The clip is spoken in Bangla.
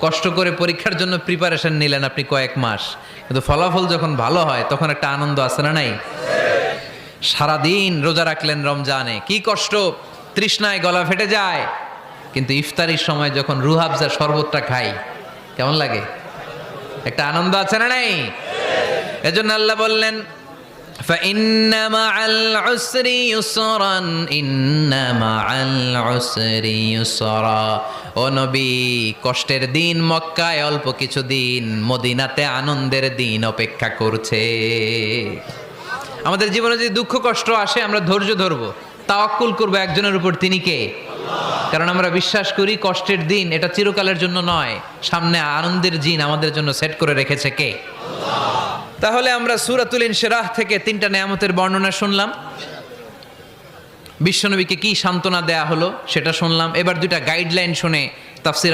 কষ্ট করে পরীক্ষার জন্য প্রিপারেশন নিলেন আপনি কয়েক মাস, কিন্তু ফলাফল যখন ভালো হয় তখন একটা আনন্দ আছে না নাই? সারাদিন রোজা রাখলেন রমজানে, কি কষ্ট, তৃষ্ণায় গলা ফেটে যায়, কিন্তু ইফতারির সময় যখন রুহ আফজা শরবতটা খাই কেমন লাগে? একটা আনন্দ আছে না নাই? এজন্য আল্লাহ বললেন فإن مع العسر يسرا إن مع العسر يسرا ও নবী, কষ্টের দিন মক্কায় অল্প কিছু দিন, মদিনাতে আনন্দের দিন অপেক্ষা করছে। আমাদের জীবনে যদি দুঃখ কষ্ট আসে আমরা ধৈর্য ধরবো, তাওয়াক্কুল করবো একজনের উপর, তিনি কে? কারণ আমরা বিশ্বাস করি কষ্টের দিন এটা চিরকালের জন্য নয়, সামনে আনন্দের দিন আমাদের জন্য সেট করে রেখেছে কে? তাহলে আমরা সূরাতুল ইনশিরাহ থেকে 3টা নেয়ামতের বর্ণনা শুনলাম, বিশ্বনবীকে কি সান্ত্বনা দেয়া হলো সেটা শুনলাম। এবার 2টা গাইডলাইন শুনে তাফসীর